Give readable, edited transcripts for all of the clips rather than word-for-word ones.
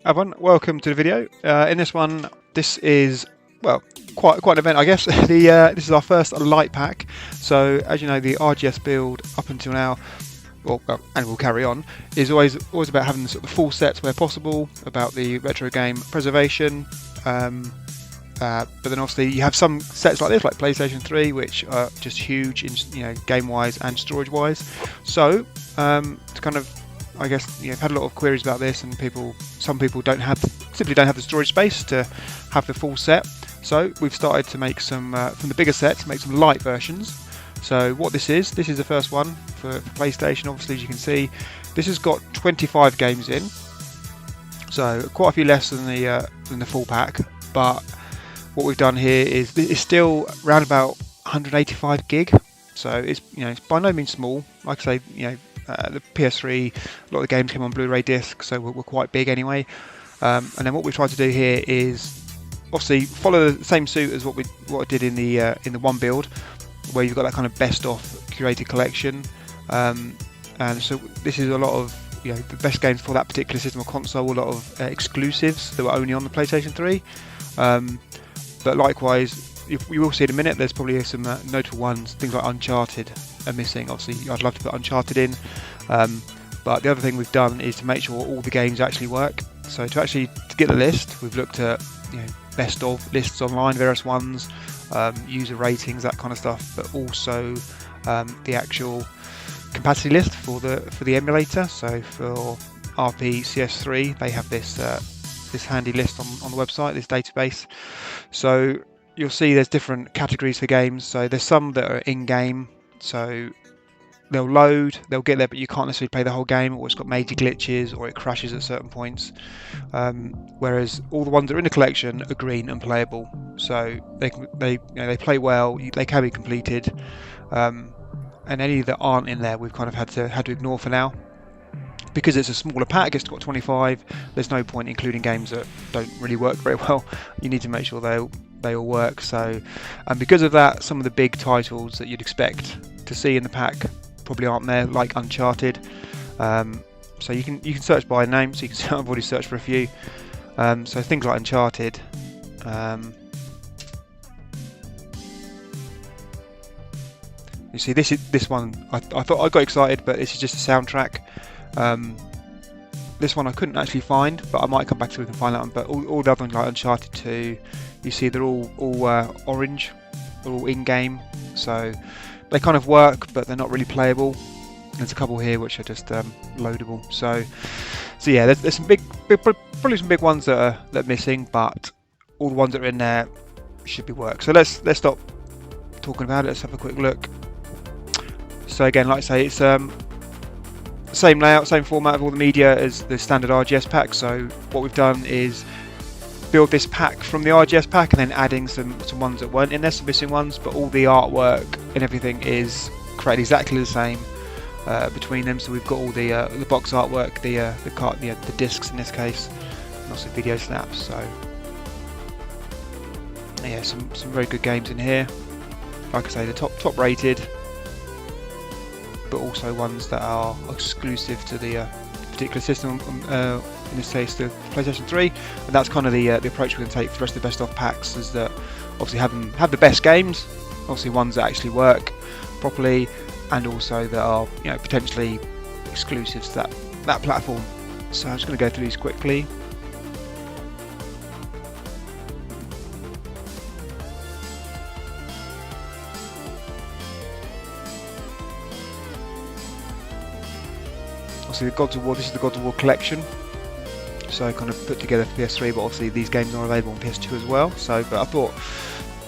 everyone, welcome to the video. In this one, this is, well, quite an event, I guess. This is our first light pack. So as you know, the RGS build up until now, and we'll carry on, is always about having the sort of full sets where possible, about the retro game preservation. But then obviously you have some sets like this, like PlayStation 3, which are just huge in game-wise and storage-wise. So to kind of, I guess, I've had a lot of queries about this, and some people simply don't have the storage space to have the full set. So we've started to make some from the bigger sets, make some light versions. So what this is the first one for PlayStation. Obviously, as you can see, this has got 25 games in, so quite a few less than the full pack. But what we've done here is it's still around about 185 gig, so it's it's by no means small. Like I say, the PS3, a lot of the games came on Blu-ray disc, so we're quite big anyway. And then what we tried to do here is obviously follow the same suit as what I did in the one build, where you've got that kind of best of curated collection. And so this is a lot of the best games for that particular system or console, a lot of exclusives that were only on the PlayStation 3. But likewise, you will see in a minute, there's probably some notable ones. Things like Uncharted are missing. Obviously, I'd love to put Uncharted in, but the other thing we've done is to make sure all the games actually work. So to get the list, we've looked at best of lists online, various ones, user ratings, that kind of stuff, but also the actual compatibility list for the emulator. So for RPCS3, they have this handy list on the website, this database. So you'll see there's different categories for games. So there's some that are in-game, so they'll load, they'll get there, but you can't necessarily play the whole game, or it's got major glitches, or it crashes at certain points. Whereas all the ones that are in the collection are green and playable, so they play well, they can be completed. And any that aren't in there, we've kind of had to ignore for now. Because it's a smaller pack, it's got 25, there's no point including games that don't really work very well. You need to make sure they all work. So, and because of that, some of the big titles that you'd expect to see in the pack probably aren't there, like Uncharted. So you can search by name, so you can see I've already searched for a few. So things like Uncharted. You see, this one, I thought I got excited, but this is just a soundtrack. This one I couldn't actually find, but I might come back to it and find that one. But all the other ones, like Uncharted 2, you see they're all orange, they're all in-game, so they kind of work, but they're not really playable. There's a couple here which are just loadable. So yeah, there's some probably some big ones that are missing, but all the ones that are in there should be work. So let's stop talking about it. Let's have a quick look. So again, like I say, it's same layout, same format of all the media as the standard RGS pack. So what we've done is build this pack from the RGS pack, and then adding some ones that weren't in there, some missing ones, but all the artwork and everything is created exactly the same between them. So we've got all the box artwork, the discs in this case, and also video snaps. So yeah, some very good games in here. Like I say, the top rated, but also ones that are exclusive to the particular system, in this case the PlayStation 3. And that's kind of the approach we're going to take for the rest of the best of packs, is that obviously have the best games, obviously ones that actually work properly, and also that are potentially exclusives to that platform. So I'm just going to go through these quickly. Obviously the Gods of War, this is the Gods of War collection, so kind of put together for PS3, but obviously these games are available on PS2 as well. So, but I thought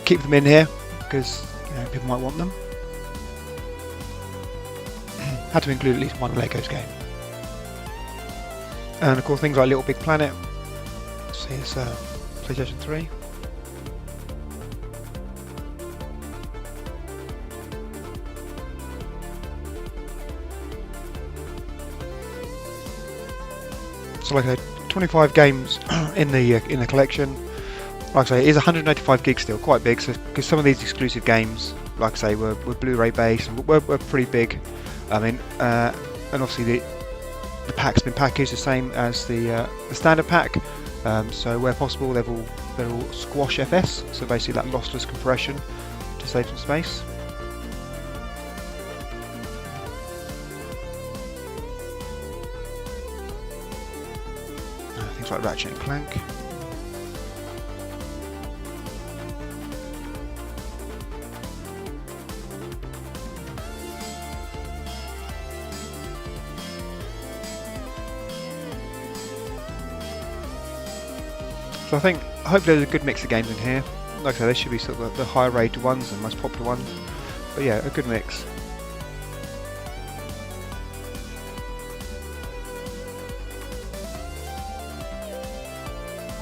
keep them in here because people might want them. Had to include at least one Legos game, and of course things like Little Big Planet. So here's PlayStation 3. So like I said, 25 games in the collection. Like I say, it is 185 gigs still, quite big. So because some of these exclusive games, like I say, were Blu-ray based and were pretty big. I mean, and obviously the pack's been packaged the same as the standard pack. So where possible, they're all squash FS, so basically that lossless compression to save some space. Things like ratchet and clank. So I think hopefully there's a good mix of games in here. Like I said, they should be sort of the higher rated ones and most popular ones. But yeah, a good mix.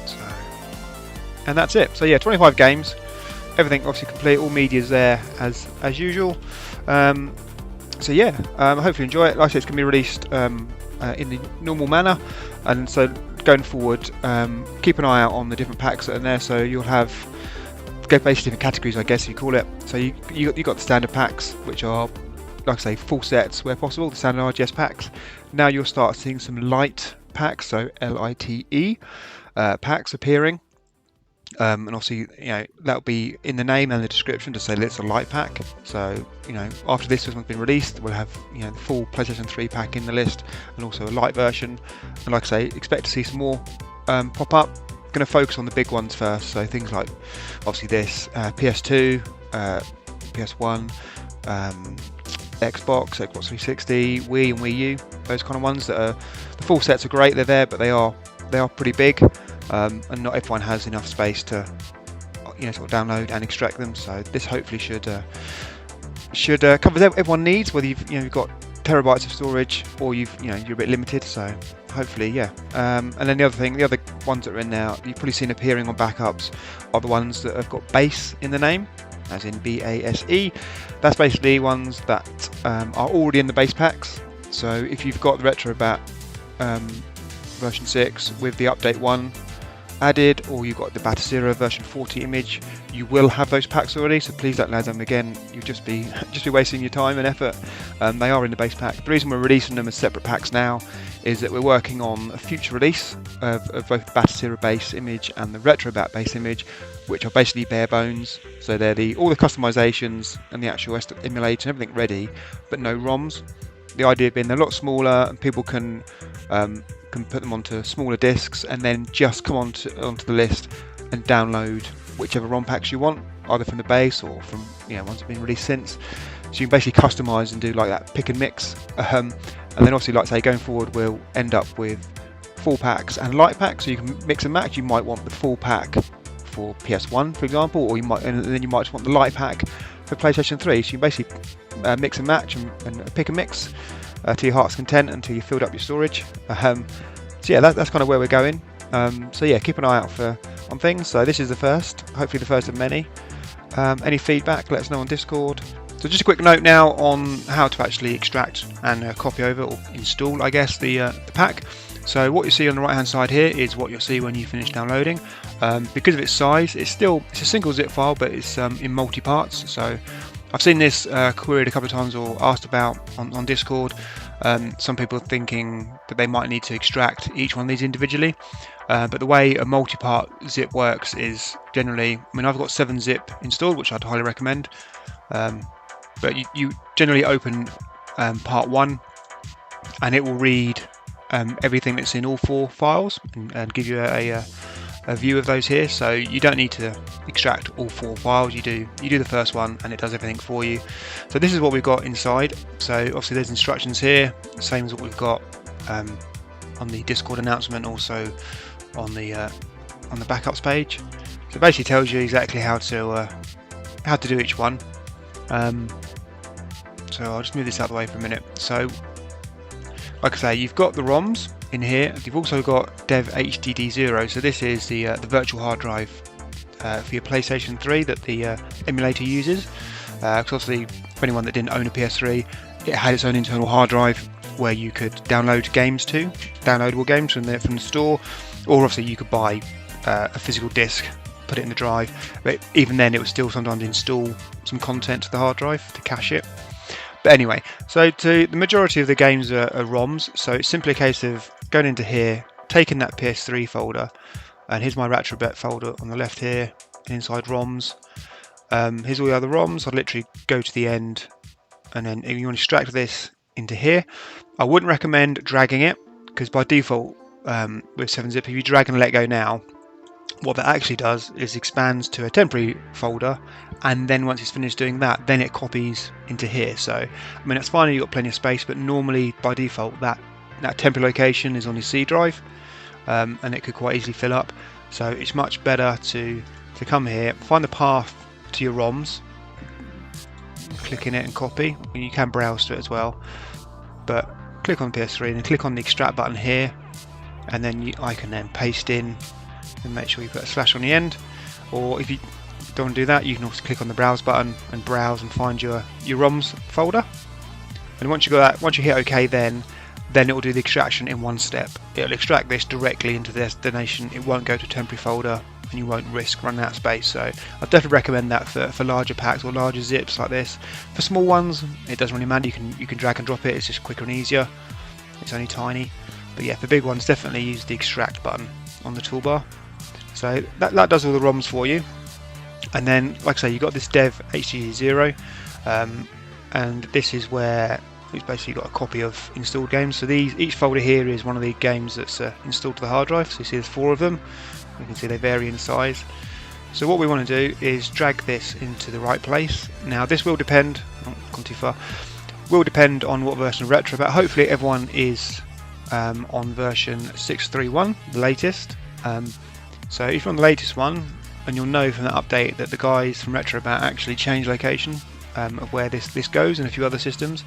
So, and that's it. So yeah, 25 games. Everything obviously complete. All media's there as usual. So yeah, hopefully enjoy it. Like I said, it's going to be released in the normal manner, and so going forward, keep an eye out on the different packs that are in there. So you'll have basically different categories, I guess you call it. So you got the standard packs, which are, like I say, full sets where possible, the standard RGS packs. Now you'll start seeing some light packs, so LITE packs appearing. And obviously, that'll be in the name and the description to say that it's a light pack. So, after this one's been released, we'll have, the full PlayStation 3 pack in the list, and also a light version. And like I say, expect to see some more pop up. Going to focus on the big ones first. So things like, obviously this, PS2, PS1, Xbox 360, Wii and Wii U. Those kind of ones that are, the full sets are great. They're there, but they are pretty big. And not everyone has enough space to sort of download and extract them, so this hopefully should cover everyone needs, whether you've got terabytes of storage or you're a bit limited. So hopefully, yeah. And then the other ones that are in there, you've probably seen appearing on backups, are the ones that have got base in the name, as in BASE. That's basically ones that are already in the base packs. So if you've got the RetroBat version 6 with the update 1 added, or you've got the Batocera version 40 image, you will have those packs already, so please don't load them again. You'll just be wasting your time and effort. They are in the base pack. The reason we're releasing them as separate packs now is that we're working on a future release of both the Batocera base image and the RetroBat base image, which are basically bare bones. So they're all the customizations and the actual emulator and everything ready, but no ROMs. The idea being they're a lot smaller, and people can put them onto smaller discs and then just come onto the list and download whichever ROM packs you want, either from the base or from ones that have been released since. So you can basically customize and do like that pick and mix. And then obviously, like I say, going forward, we'll end up with full packs and light packs, so you can mix and match. You might want the full pack for PS1, for example, or then you might just want the light pack for PlayStation 3. So you basically mix and match and pick and mix to your heart's content until you filled up your storage. So yeah, that's kind of where we're going. So yeah, keep an eye out on things. So this is the first, hopefully the first of many. Any feedback, let us know on Discord. So just a quick note now on how to actually extract and copy over, or install, I guess, the pack. So what you see on the right hand side here is what you'll see when you finish downloading. Because of its size, it's a single zip file, but it's in multi parts. So I've seen this queried a couple of times or asked about on Discord. Some people thinking that they might need to extract each one of these individually, but the way a multi-part zip works is generally, I've got 7-zip installed, which I'd highly recommend, but you generally open part 1 and it will read everything that's in all 4 files and give you a view of those here. So you don't need to extract all 4 files. You do the first one and it does everything for you. So this is what we've got inside. So obviously there's instructions here, same as what we've got on the Discord announcement, also on the backups page. So it basically tells you exactly how to do each one. So I'll just move this out of the way for a minute. So like I say, you've got the ROMs in here. You've also got Dev HDD0. So this is the virtual hard drive for your PlayStation 3 that the emulator uses. Because obviously, for anyone that didn't own a PS3, it had its own internal hard drive where you could download games to, downloadable games from the store, or obviously you could buy a physical disc, put it in the drive. But even then, it would still sometimes install some content to the hard drive to cache it. But anyway, so the majority of the games are ROMs, so it's simply a case of going into here, taking that PS3 folder, and here's my RetroBat folder on the left here, inside ROMs. Here's all the other ROMs. I'd literally go to the end, and then if you want to extract this into here, I wouldn't recommend dragging it, because by default with 7-zip, if you drag and let go now, what that actually does is expands to a temporary folder, and then once it's finished doing that, then it copies into here. So I mean, it's fine if you've got plenty of space, but normally by default that temporary location is on your C drive, and it could quite easily fill up. So it's much better to come here, find the path to your ROMs, click in it and copy. You can browse to it as well, but click on PS3 and then click on the extract button here, and then I can then paste in and make sure you put a slash on the end. Or if you don't want to do that, you can also click on the browse button and browse and find your ROMs folder. And once you got that, once you hit OK, then it will do the extraction in one step. It'll extract this directly into the destination. It won't go to a temporary folder, and you won't risk running out of space. So I definitely recommend that for larger packs or larger zips like this. For small ones, it doesn't really matter. You can drag and drop it. It's just quicker and easier. It's only tiny. But yeah, for big ones, definitely use the extract button on the toolbar. So that does all the ROMs for you. And then, like I say, you've got this dev HDD0, and this is where it's basically got a copy of installed games. So each folder here is one of the games that's installed to the hard drive. So you see there's 4 of them. You can see they vary in size. So what we want to do is drag this into the right place. Now this will depend, gone too far, will depend on what version of RetroBat. Hopefully everyone is on version 6.3.1, the latest. So if you're on the latest one, and you'll know from that update that the guys from RetroBat actually changed location of where this goes and a few other systems.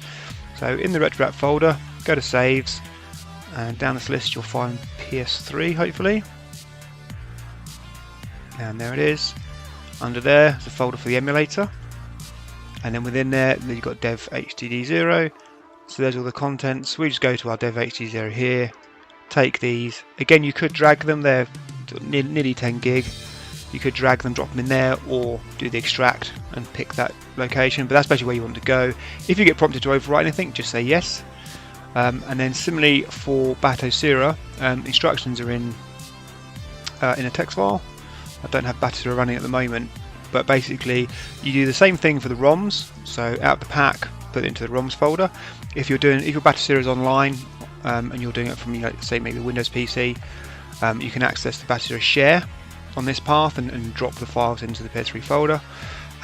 So in the RetroBat folder, go to saves, and down this list you'll find PS3 hopefully. And there it is. Under there is a folder for the emulator, and then within there you've got dev HDD0. So there's all the contents. We just go to our dev HDD0 here, take these. Again, you could drag them, they're nearly 10 gig. You could drag them, drop them in there, or do the extract and pick that location, but that's basically where you want to go. If you get prompted to overwrite anything, just say yes. And then similarly for Batocera, instructions are in a text file. I don't have Batocera running at the moment, but basically you do the same thing for the ROMs. So out of the pack, put it into the ROMs folder. If your Batocera is online and you're doing it from, say maybe a Windows PC, you can access the Batocera share on this path and drop the files into the PS3 folder.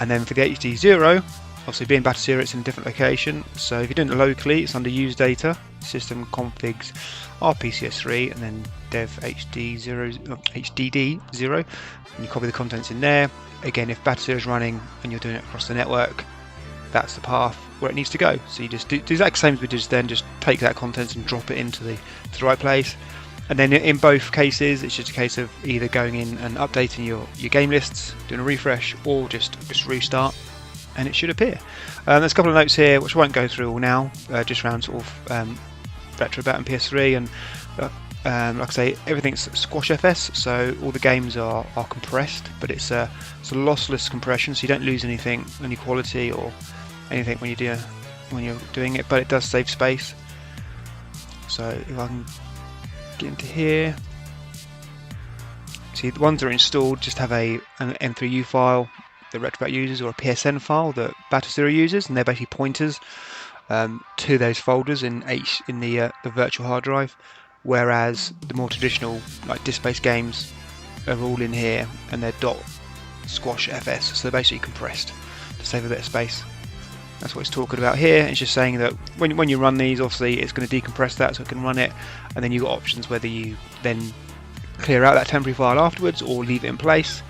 And then for the HD0, obviously being Batocera, it's in a different location. So if you're doing it locally, it's under use data, system configs rpcs3, and then dev HDD0, and you copy the contents in there. Again, if Batocera is running and you're doing it across the network, that's the path where it needs to go. So you just do the exact same as we did just then, just take that contents and drop it into the right place. And then in both cases, it's just a case of either going in and updating your game lists, doing a refresh, or just restart, and it should appear. There's a couple of notes here which I won't go through all now, just around sort of RetroBat and PS3, and like I say, everything's squash FS, so all the games are compressed, but it's a lossless compression, so you don't lose anything, any quality or anything when you're doing it, but it does save space. So if I can get into here, see the ones that are installed just have an M3U file that RetroBat uses, or a PSN file that Batocera uses, and they're basically pointers to those folders in the virtual hard drive, whereas the more traditional like disk-based games are all in here and they're .squash FS, so they're basically compressed to save a bit of space. That's what it's talking about here. It's just saying that when you run these, obviously it's going to decompress that so it can run it, and then you've got options whether you then clear out that temporary file afterwards or leave it in place.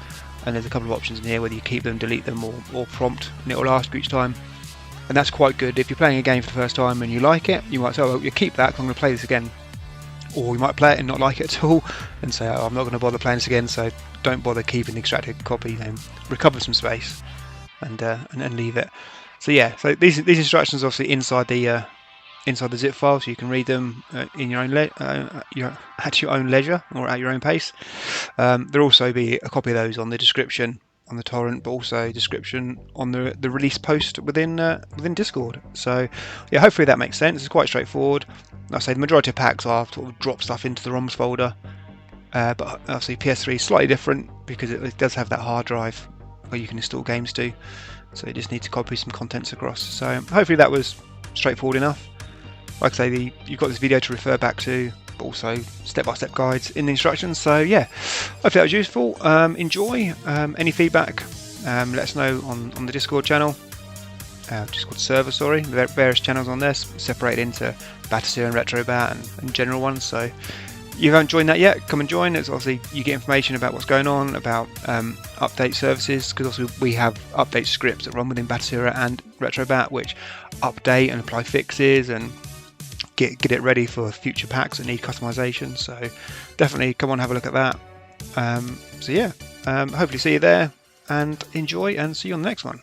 And there's a couple of options in here whether you keep them, delete them, or prompt, and it will ask you each time. And that's quite good. If you're playing a game for the first time and you like it, you might say, oh, well, you keep that, I'm going to play this again. Or you might play it and not like it at all and say, oh, I'm not going to bother playing this again, so don't bother keeping the extracted copy, then recover some space and leave it. So yeah, so these instructions are obviously inside the zip file, so you can read them in your own at your own leisure or at your own pace. There'll also be a copy of those on the description on the torrent, but also description on the release post within Discord. So yeah, hopefully that makes sense. It's quite straightforward. Like I say, the majority of packs are sort of drop stuff into the ROMs folder, but obviously PS3 is slightly different because it does have that hard drive where you can install games to. So you just need to copy some contents across. So hopefully that was straightforward enough. Like I say, you've got this video to refer back to, but also step-by-step guides in the instructions. So yeah, hopefully that was useful. Enjoy. Any feedback, let us know on the Discord channel. Discord server, sorry. Various channels on there, separated into Batocera and RetroBat and general ones. So if you haven't joined that yet, come and join. It's obviously you get information about what's going on, about update services, because also we have update scripts that run within Batocera and RetroBat, which update and apply fixes and get it ready for future packs that need customization. So definitely come on, have a look at that. So yeah, hopefully see you there, and enjoy, and see you on the next one.